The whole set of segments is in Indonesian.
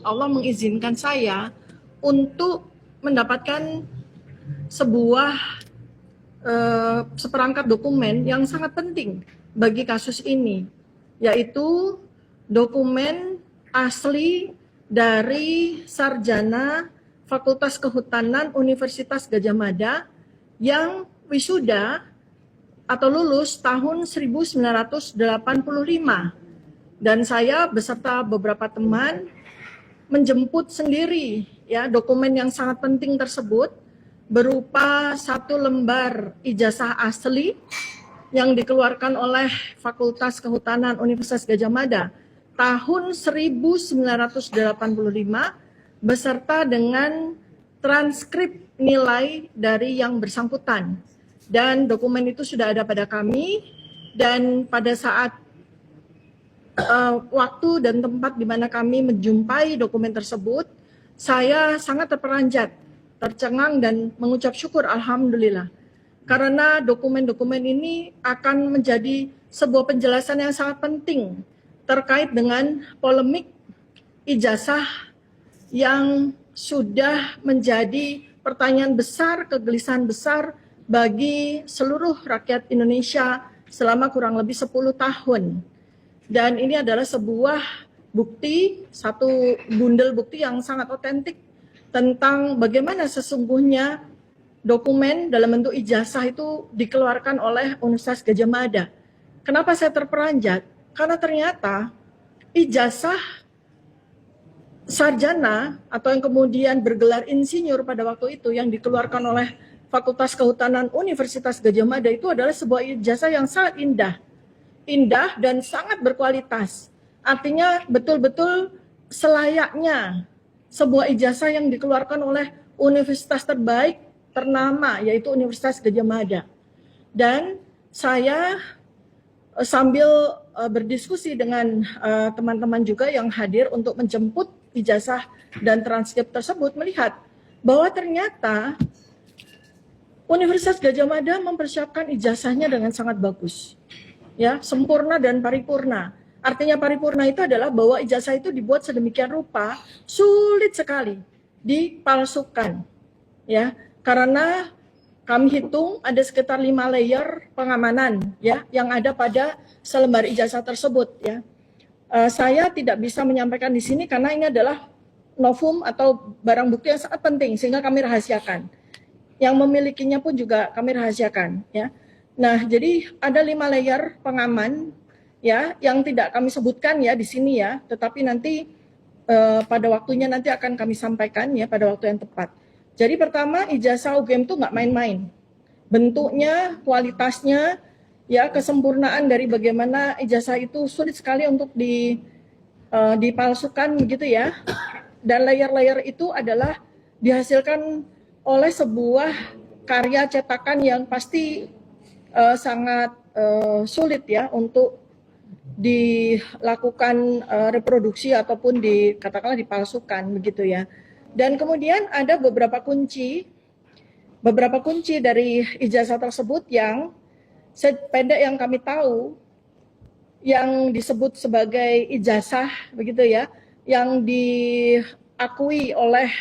Allah mengizinkan saya untuk mendapatkan sebuah seperangkat dokumen yang sangat penting bagi kasus ini, yaitu dokumen asli dari sarjana Fakultas Kehutanan Universitas Gadjah Mada yang wisuda atau lulus tahun 1985. Dan saya beserta beberapa teman menjemput sendiri ya dokumen yang sangat penting tersebut berupa satu lembar ijazah asli yang dikeluarkan oleh Fakultas Kehutanan Universitas Gadjah Mada tahun 1985 beserta dengan transkrip nilai dari yang bersangkutan. Dan dokumen itu sudah ada pada kami, dan pada saat waktu dan tempat di mana kami menjumpai dokumen tersebut, saya sangat terperanjat, tercengang, dan mengucap syukur alhamdulillah. Karena dokumen-dokumen ini akan menjadi sebuah penjelasan yang sangat penting terkait dengan polemik ijazah yang sudah menjadi pertanyaan besar, kegelisahan besar bagi seluruh rakyat Indonesia selama kurang lebih 10 tahun. Dan ini adalah sebuah bukti, satu bundel bukti yang sangat otentik tentang bagaimana sesungguhnya dokumen dalam bentuk ijazah itu dikeluarkan oleh Universitas Gadjah Mada. Kenapa saya terperanjat? Karena ternyata ijazah sarjana atau yang kemudian bergelar insinyur pada waktu itu yang dikeluarkan oleh Fakultas Kehutanan Universitas Gadjah Mada itu adalah sebuah ijazah yang sangat indah dan sangat berkualitas. Artinya betul-betul selayaknya sebuah ijazah yang dikeluarkan oleh universitas terbaik ternama, yaitu Universitas Gadjah Mada. Dan saya sambil berdiskusi dengan teman-teman juga yang hadir untuk menjemput ijazah dan transkrip tersebut, melihat bahwa ternyata Universitas Gadjah Mada mempersiapkan ijazahnya dengan sangat bagus, ya, sempurna dan paripurna. Artinya paripurna itu adalah bahwa ijazah itu dibuat sedemikian rupa sulit sekali dipalsukan, ya, karena kami hitung ada sekitar 5 layer pengamanan, ya, yang ada pada selembar ijazah tersebut, ya. Saya tidak bisa menyampaikan di sini karena ini adalah novum atau barang bukti yang sangat penting sehingga kami rahasiakan. Yang memilikinya pun juga kami rahasiakan, ya. Nah, jadi ada 5 layer pengaman, ya, yang tidak kami sebutkan ya di sini, ya, tetapi nanti pada waktunya nanti akan kami sampaikan, ya, pada waktu yang tepat. Jadi pertama, ijazah UGM itu nggak main-main. Bentuknya, kualitasnya, ya, kesempurnaan dari bagaimana ijazah itu sulit sekali untuk dipalsukan begitu, ya. Dan layer-layer itu adalah dihasilkan oleh sebuah karya cetakan yang pasti sangat sulit, ya, untuk dilakukan reproduksi ataupun katakanlah dipalsukan begitu, ya. Dan kemudian ada beberapa kunci dari ijazah tersebut yang sependek yang kami tahu yang disebut sebagai ijazah begitu, ya, yang diakui oleh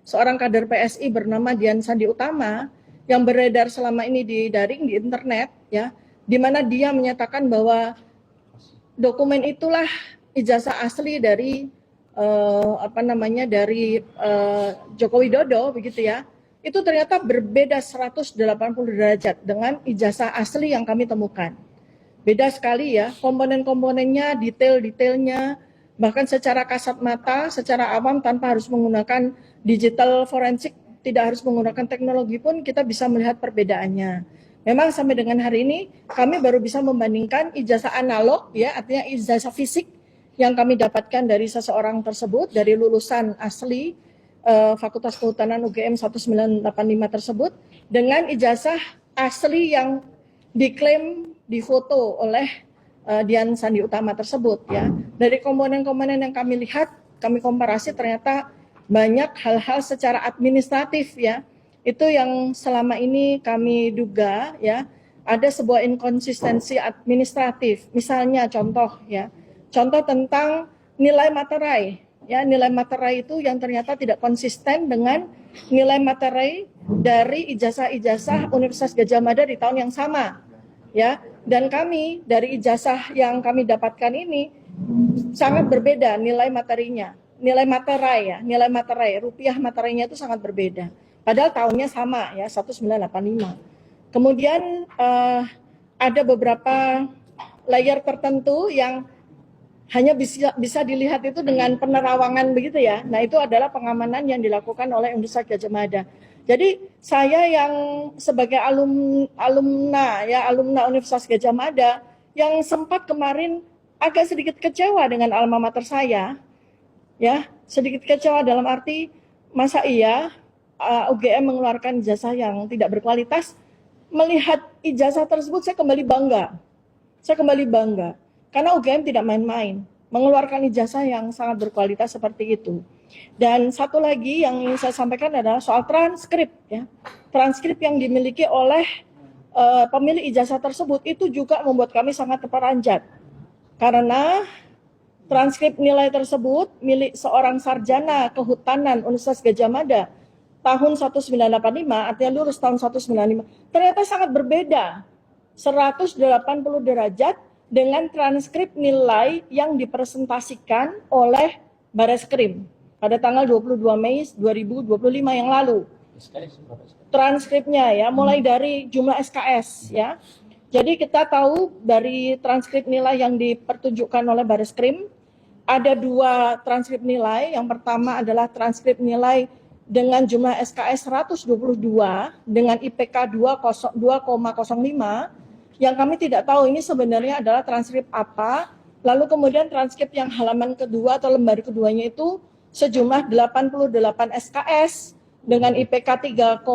seorang kader PSI bernama Dian Sandi Utama yang beredar selama ini di daring, di internet, ya, di mana dia menyatakan bahwa dokumen itulah ijazah asli dari Joko Widodo begitu, ya. Itu ternyata berbeda 180 derajat dengan ijazah asli yang kami temukan. Beda sekali, ya, komponen-komponennya, detail-detailnya, bahkan secara kasat mata, secara awam tanpa harus menggunakan digital forensik, tidak harus menggunakan teknologi pun kita bisa melihat perbedaannya. Memang sampai dengan hari ini kami baru bisa membandingkan ijazah analog, ya, artinya ijazah fisik yang kami dapatkan dari seseorang tersebut, dari lulusan asli Fakultas Kehutanan UGM 1985 tersebut, dengan ijazah asli yang diklaim difoto oleh Dian Sandi Utama tersebut, ya. Dari komponen-komponen yang kami lihat, kami komparasi, ternyata banyak hal-hal secara administratif, ya, itu yang selama ini kami duga, ya, ada sebuah inkonsistensi administratif. Misalnya contoh, ya, contoh tentang nilai materai, ya, nilai materai itu yang ternyata tidak konsisten dengan nilai materai dari ijazah-ijazah Universitas Gadjah Mada di tahun yang sama, ya. Dan kami dari ijazah yang kami dapatkan ini sangat berbeda nilai materinya, nilai materai ya, nilai materai rupiah materainya itu sangat berbeda. Padahal tahunnya sama ya, 1985. Kemudian ada beberapa layer tertentu yang hanya bisa dilihat itu dengan penerawangan begitu ya. Nah, itu adalah pengamanan yang dilakukan oleh Universitas Gadjah Mada. Jadi saya yang sebagai alumna Universitas Gadjah Mada yang sempat kemarin agak sedikit kecewa dengan alma mater saya, ya, sedikit kecewa dalam arti masa iya UGM mengeluarkan ijazah yang tidak berkualitas. Melihat ijazah tersebut saya kembali bangga. Karena UGM tidak main-main, mengeluarkan ijazah yang sangat berkualitas seperti itu. Dan satu lagi yang ingin saya sampaikan adalah soal transkrip. Ya. Transkrip yang dimiliki oleh pemilik ijazah tersebut itu juga membuat kami sangat terperanjat. Karena transkrip nilai tersebut milik seorang sarjana kehutanan Universitas Gadjah Mada tahun 1985, artinya lulus tahun 1995, ternyata sangat berbeda, 180 derajat dengan transkrip nilai yang dipresentasikan oleh Bareskrim pada tanggal 22 Mei 2025 yang lalu. Transkripnya ya, mulai dari jumlah SKS ya. Jadi kita tahu dari transkrip nilai yang dipertunjukkan oleh Bareskrim, ada 2 transkrip nilai. Yang pertama adalah transkrip nilai dengan jumlah SKS 122 dengan IPK 2,05, yang kami tidak tahu ini sebenarnya adalah transkrip apa. Lalu kemudian transkrip yang halaman kedua atau lembar keduanya itu sejumlah 88 SKS dengan IPK 3,05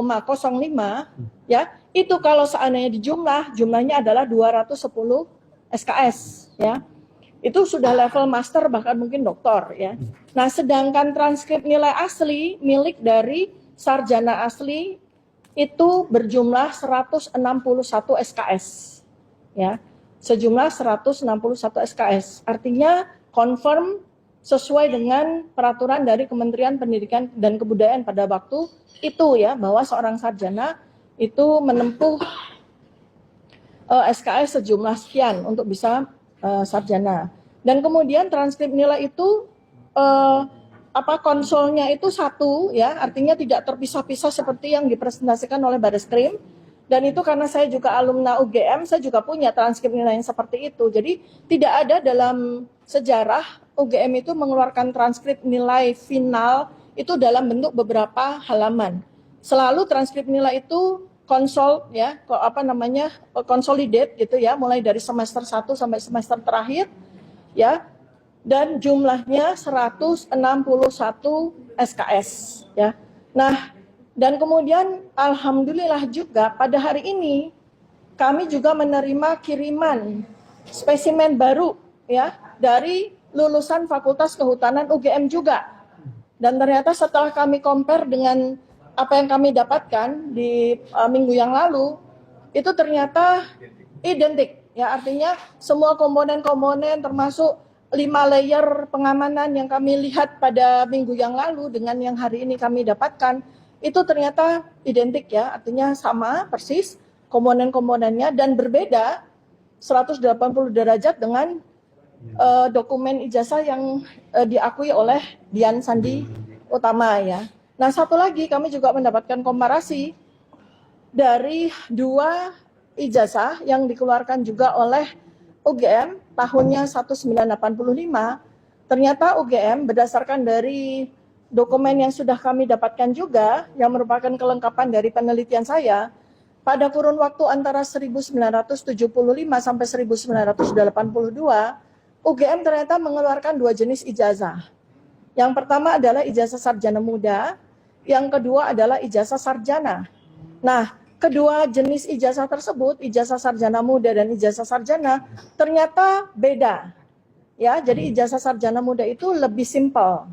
ya. Itu kalau seandainya jumlahnya adalah 210 SKS ya. Itu sudah level master bahkan mungkin doktor ya. Nah, sedangkan transkrip nilai asli milik dari sarjana asli itu berjumlah 161 SKS ya, sejumlah 161 SKS, artinya confirm sesuai dengan peraturan dari Kementerian Pendidikan dan Kebudayaan pada waktu itu ya, bahwa seorang sarjana itu menempuh SKS sejumlah sekian untuk bisa sarjana. Dan kemudian transkrip nilai itu konsolnya itu satu ya, artinya tidak terpisah-pisah seperti yang dipresentasikan oleh Bareskrim. Dan itu karena saya juga alumna UGM, saya juga punya transkrip nilai yang seperti itu. Jadi tidak ada dalam sejarah UGM itu mengeluarkan transkrip nilai final itu dalam bentuk beberapa halaman. Selalu transkrip nilai itu consolidate gitu ya, mulai dari semester 1 sampai semester terakhir ya. Dan jumlahnya 161 SKS ya. Nah, dan kemudian alhamdulillah juga pada hari ini kami juga menerima kiriman spesimen baru ya dari lulusan Fakultas Kehutanan UGM juga. Dan ternyata setelah kami compare dengan apa yang kami dapatkan di minggu yang lalu, itu ternyata identik ya, artinya semua komponen-komponen termasuk 5 layer pengamanan yang kami lihat pada minggu yang lalu dengan yang hari ini kami dapatkan, itu ternyata identik ya, artinya sama persis komponen-komponennya dan berbeda 180 derajat dengan dokumen ijazah yang diakui oleh Dian Sandi Utama ya. Nah, satu lagi kami juga mendapatkan komparasi dari 2 ijazah yang dikeluarkan juga oleh UGM tahunnya 1985. Ternyata UGM berdasarkan dari dokumen yang sudah kami dapatkan juga, yang merupakan kelengkapan dari penelitian saya, pada kurun waktu antara 1975 sampai 1982, UGM ternyata mengeluarkan 2 jenis ijazah. Yang pertama adalah ijazah sarjana muda, yang kedua adalah ijazah sarjana. Nah, kedua jenis ijazah tersebut, ijazah sarjana muda dan ijazah sarjana, ternyata beda. Ya, jadi ijazah sarjana muda itu lebih simpel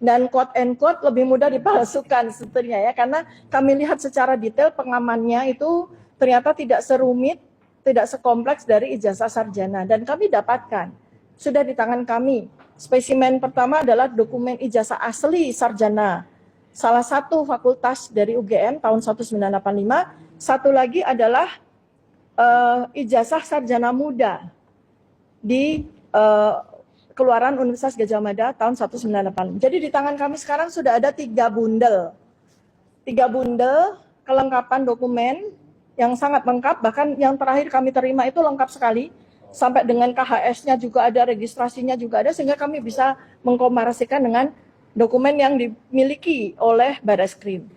dan quote and quote lebih mudah dipalsukan sebetulnya ya, karena kami lihat secara detail pengamannya itu ternyata tidak serumit, tidak sekompleks dari ijazah sarjana, dan kami dapatkan sudah di tangan kami Spesimen pertama adalah dokumen ijazah asli sarjana salah satu fakultas dari UGM tahun 1985. Satu lagi adalah ijazah sarjana muda di Keluaran Universitas Gadjah Mada tahun 1985. Jadi di tangan kami sekarang sudah ada 3 bundel kelengkapan dokumen yang sangat lengkap, bahkan yang terakhir kami terima itu lengkap sekali, sampai dengan KHS-nya juga ada, registrasinya juga ada, sehingga kami bisa mengkomparasikan dengan dokumen yang dimiliki oleh Barreskrim.